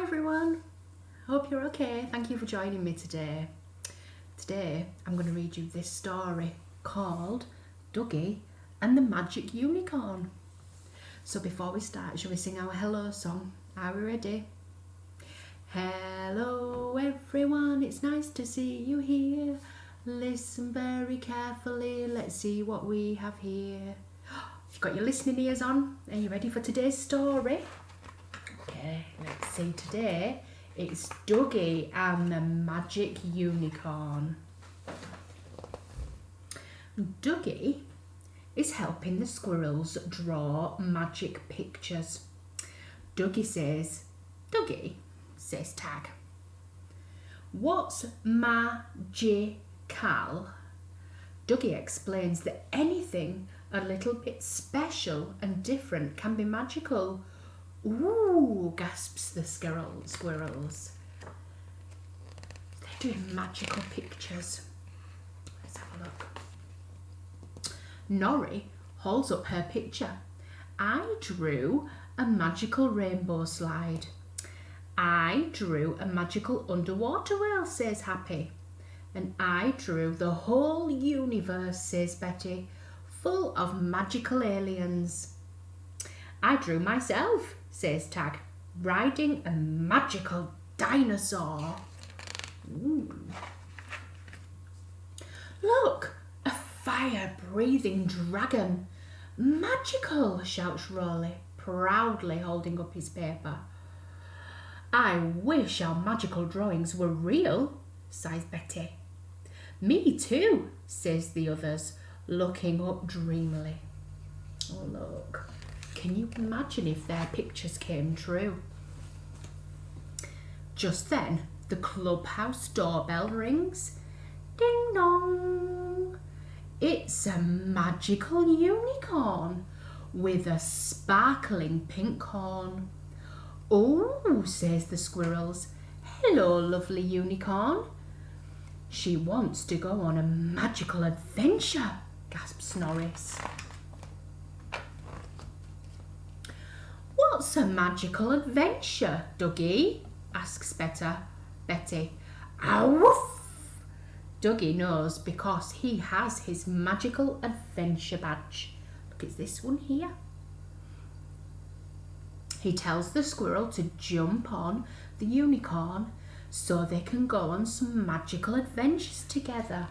Hi everyone, hope you're okay. Thank you for joining me today. Today I'm going to read you this story called Duggee and the Magic Unicorn. So before we start, shall we sing our hello song? Are we ready? Hello everyone, it's nice to see you here. Listen very carefully, let's see what we have here. You've got your listening ears on. Are you ready for today's story? Okay, let's see. Today it's Duggee and the Magic Unicorn. Duggee is helping the squirrels draw magic pictures. Duggee says, Tag. What's magical? Duggee explains that anything a little bit special and different can be magical. Ooh, gasps the squirrels. They're doing magical pictures. Let's have a look. Norrie holds up her picture. I drew a magical rainbow slide. I drew a magical underwater whale, says Happy. And I drew the whole universe, says Betty, full of magical aliens. I drew myself, says Tag, riding a magical dinosaur. Ooh. Look, a fire-breathing dragon. Magical, shouts Rolly, proudly holding up his paper. I wish our magical drawings were real, sighs Betty. Me too, says the others, looking up dreamily. Oh, look. Can you imagine if their pictures came true? Just then, the clubhouse doorbell rings. Ding dong! It's a magical unicorn with a sparkling pink horn. Oh, says the squirrels. Hello, lovely unicorn. She wants to go on a magical adventure, gasps Norris. What's a magical adventure, Duggee? Asks Betty. Woof! Duggee knows because he has his magical adventure badge. Look, it's this one here. He tells the squirrel to jump on the unicorn so they can go on some magical adventures together.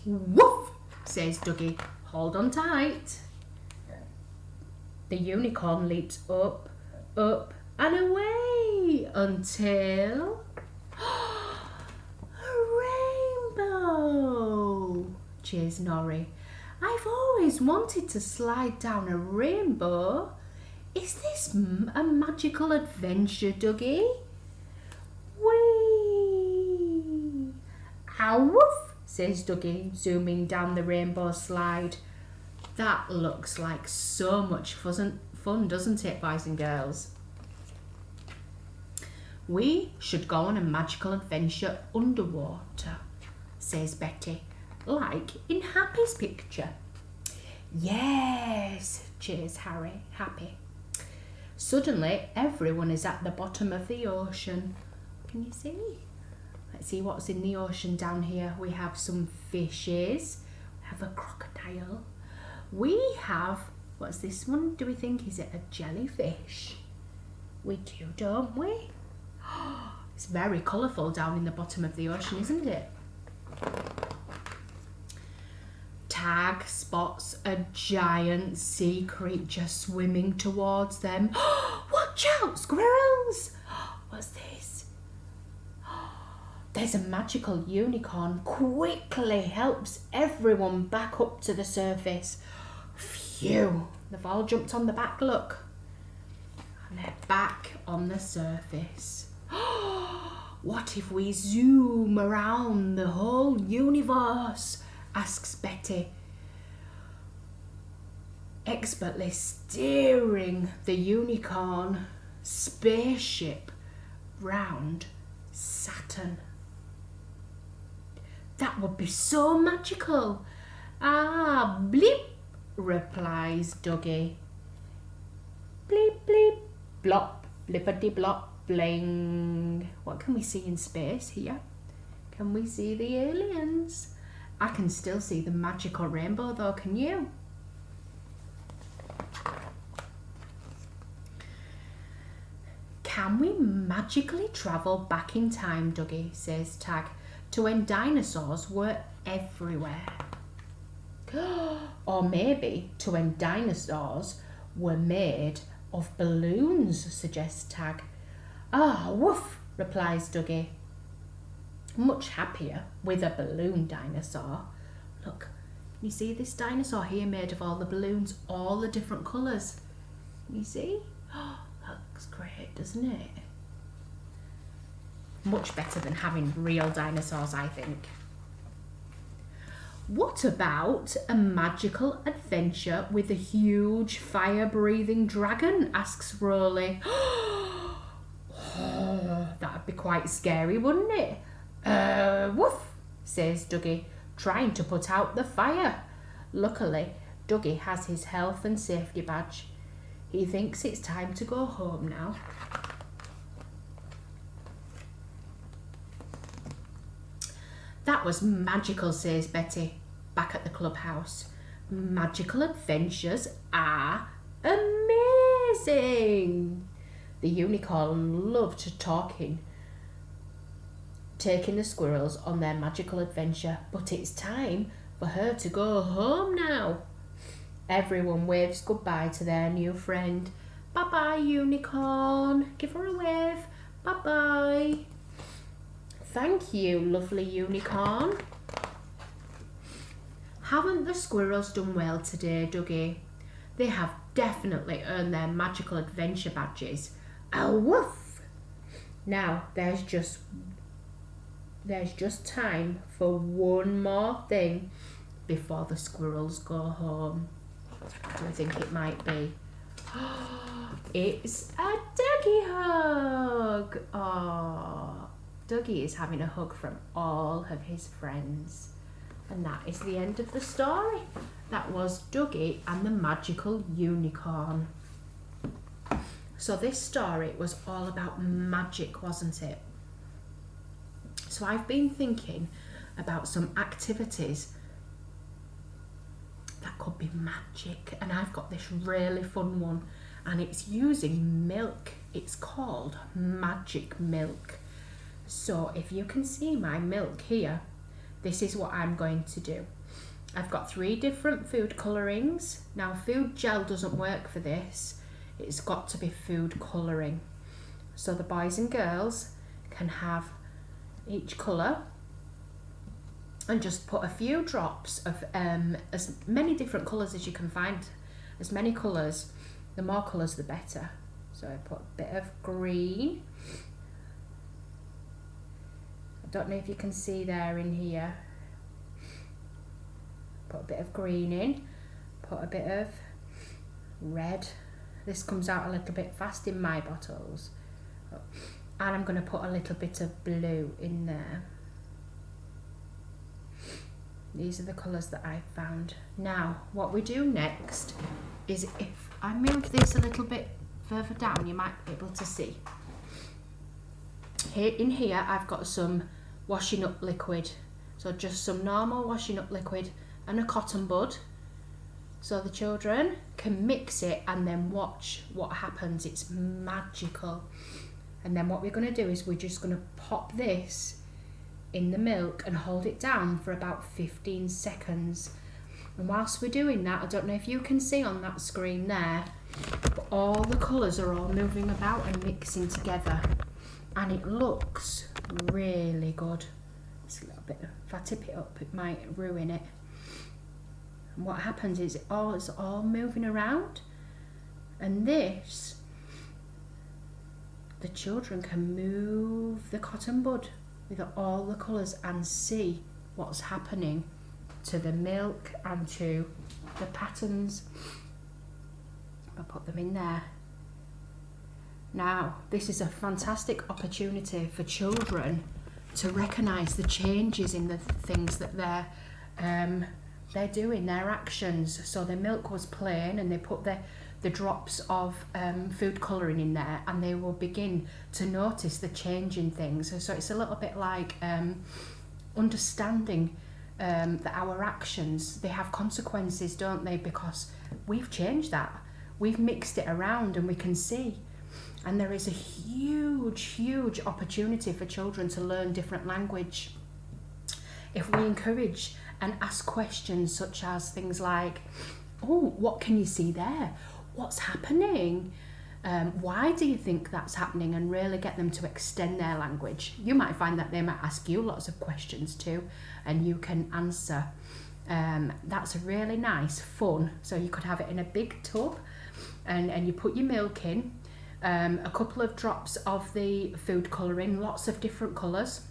Woof! Says Duggee. Hold on tight. The unicorn leaps up, up and away until a rainbow, cheers Norrie. I've always wanted to slide down a rainbow. Is this a magical adventure, Duggee? Whee! Woof, says Duggee, zooming down the rainbow slide. That looks like so much fun, doesn't it, boys and girls? We should go on a magical adventure underwater, says Betty, like in Happy's picture. Yes, cheers Happy. Suddenly, everyone is at the bottom of the ocean. Can you see? Let's see what's in the ocean down here. We have some fishes. We have a crocodile. We have, what's this one? Do we think, is it a jellyfish? We do, don't we? It's very colourful down in the bottom of the ocean, isn't it? Tag spots a giant sea creature swimming towards them. Watch out, squirrels! What's this? There's a magical unicorn. Quickly helps everyone back up to the surface. Phew! They've all jumped on the back, look. And they're back on the surface. What if we zoom around the whole universe? Asks Betty, expertly steering the unicorn spaceship round Saturn. That would be so magical. Bleep, replies Duggee. Bleep, bleep, blop, blippity blop, bling. What can we see in space here? Can we see the aliens? I can still see the magical rainbow though, can you? Can we magically travel back in time, Duggee, says Tag, to when dinosaurs were everywhere? Or maybe to when dinosaurs were made of balloons, suggests Tag. Ah, woof, replies Duggee. Much happier with a balloon dinosaur. Look, you see this dinosaur here made of all the balloons, all the different colours. You see? Oh, that looks great, doesn't it? Much better than having real dinosaurs, I think. What about a magical adventure with a huge fire-breathing dragon? Asks Rolly. Oh, that'd be quite scary, wouldn't it? Woof, says Duggee, trying to put out the fire. Luckily, Duggee has his health and safety badge. He thinks it's time to go home now. That was magical, says Betty, back at the clubhouse. Magical adventures are amazing. The unicorn loved taking the squirrels on their magical adventure, but it's time for her to go home now. Everyone waves goodbye to their new friend. Bye-bye, unicorn. Give her a wave. Bye-bye. Thank you, lovely unicorn. Haven't the squirrels done well today, Duggee? They have definitely earned their magical adventure badges. Oh, woof! Now, there's just time for one more thing before the squirrels go home. What do I think it might be? It's a Duggee hug! Oh, Duggee is having a hug from all of his friends. And that is the end of the story. That was Duggee and the magical unicorn. So this story was all about magic, wasn't it? So I've been thinking about some activities that could be magic, and I've got this really fun one, and it's using milk. It's called magic milk. So if you can see my milk here, this is what I'm going to do. I've got 3 different food colourings. Now food gel doesn't work for this. It's got to be food colouring. So the boys and girls can have each colour and just put a few drops of as many different colours as you can find. As many colours, the more colours the better. So I put a bit of green. I don't know if you can see there in here. Put a bit of green in, put a bit of red. This comes out a little bit fast in my bottles. And I'm going to put a little bit of blue in there. These are the colours that I found. Now, what we do next is, if I move this a little bit further down, you might be able to see. Here, in here, I've got some washing up liquid. So just some normal washing up liquid and a cotton bud. So the children can mix it and then watch what happens. It's magical. And then what we're going to do is we're just going to pop this in the milk and hold it down for about 15 seconds. And whilst we're doing that, I don't know if you can see on that screen there, but all the colours are all moving about and mixing together. And it looks really good. It's a little bit, if I tip it up, it might ruin it. And what happens is it's all moving around. And this, the children can move the cotton bud with all the colours and see what's happening to the milk and to the patterns. I'll put them in there. Now, this is a fantastic opportunity for children to recognise the changes in the things that they're doing, their actions. So the milk was plain and they put the drops of food colouring in there, and they will begin to notice the change in things. So it's a little bit like understanding that our actions, they have consequences, don't they? Because we've changed that. We've mixed it around and we can see. And there is a huge opportunity for children to learn different language if we encourage and ask questions such as things like, oh, what can you see there? What's happening? Why do you think that's happening? And really get them to extend their language. You might find that they might ask you lots of questions too, and you can answer. That's really nice, fun. So you could have it in a big tub, and you put your milk in, a couple of drops of the food colouring, lots of different colours.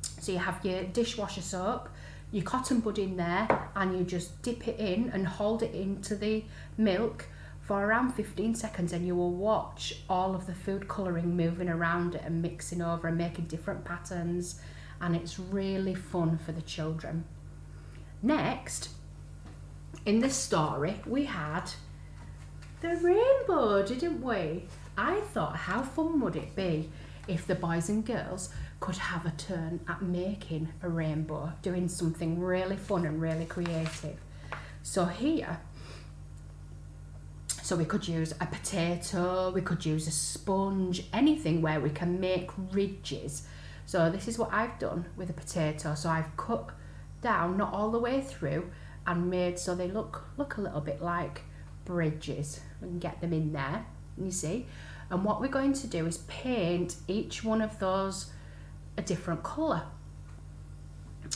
So you have your dishwasher soap, your cotton bud in there, and you just dip it in and hold it into the milk for around 15 seconds, and you will watch all of the food colouring moving around it and mixing over and making different patterns, and it's really fun for the children. Next, in this story, we had the rainbow, didn't we? I thought, how fun would it be if the boys and girls could have a turn at making a rainbow, doing something really fun and really creative. So here, so we could use a potato, we could use a sponge, anything where we can make ridges. So this is what I've done with a potato. So I've cut down, not all the way through, and made so they look a little bit like bridges. We can get them in there, you see. And what we're going to do is paint each one of those a different colour.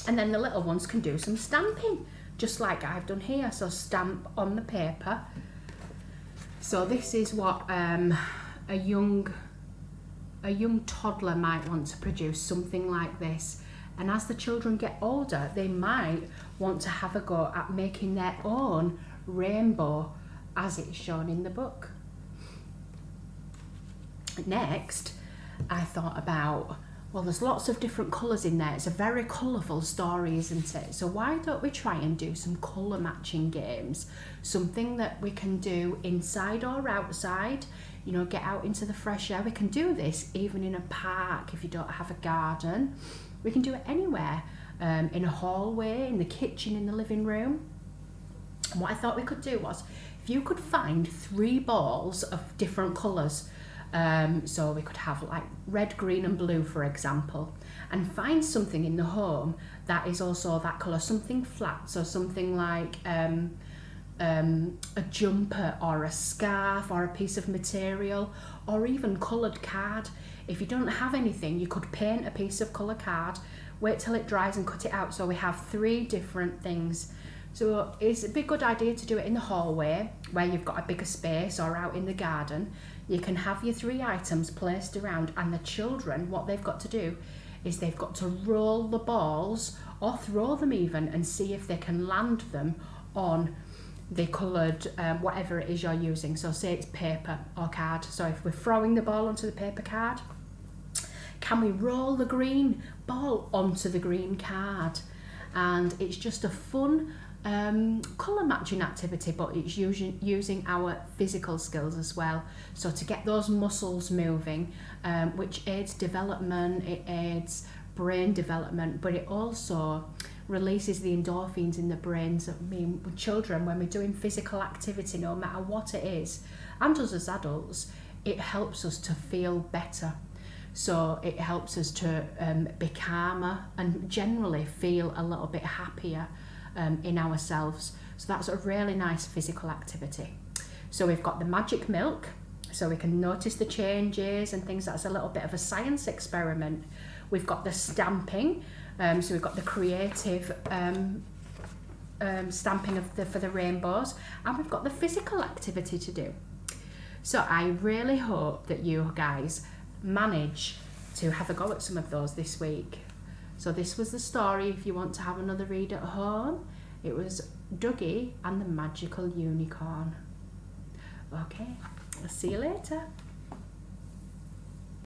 And then the little ones can do some stamping, just like I've done here. So stamp on the paper. So this is what a young toddler might want to produce, something like this. And as the children get older, they might want to have a go at making their own rainbow as it's shown in the book. Next, I thought about, well, there's lots of different colours in there. It's a very colourful story, isn't it? So why don't we try and do some colour matching games? Something that we can do inside or outside, you know, get out into the fresh air. We can do this even in a park if you don't have a garden. We can do it anywhere, in a hallway, in the kitchen, in the living room. And what I thought we could do was, if you could find 3 balls of different colours, so we could have like red, green and blue, for example, and find something in the home that is also that colour, something flat, so something like a jumper or a scarf or a piece of material, or even coloured card. If you don't have anything, you could paint a piece of colour card, wait till it dries and cut it out. So we have 3 different things. So it's a big good idea to do it in the hallway where you've got a bigger space, or out in the garden. You can have your 3 items placed around, and the children, what they've got to do is they've got to roll the balls or throw them even, and see if they can land them on the coloured whatever it is you're using. So say it's paper or card. So if we're throwing the ball onto the paper card, can we roll the green ball onto the green card? And it's just a fun colour matching activity, but it's using our physical skills as well. So to get those muscles moving, which aids development, it aids brain development, but it also releases the endorphins in the brains. I mean, with children, when we're doing physical activity, no matter what it is, and us as adults, it helps us to feel better. So it helps us to be calmer and generally feel a little bit happier in ourselves. So that's a really nice physical activity. So we've got the magic milk, so we can notice the changes and things. That's a little bit of a science experiment. We've got the stamping, so we've got the creative stamping for the rainbows, and we've got the physical activity to do. So I really hope that you guys manage to have a go at some of those this week. So this was the story. If you want to have another read at home, it was Duggee and the Magical Unicorn. Okay, I'll see you later.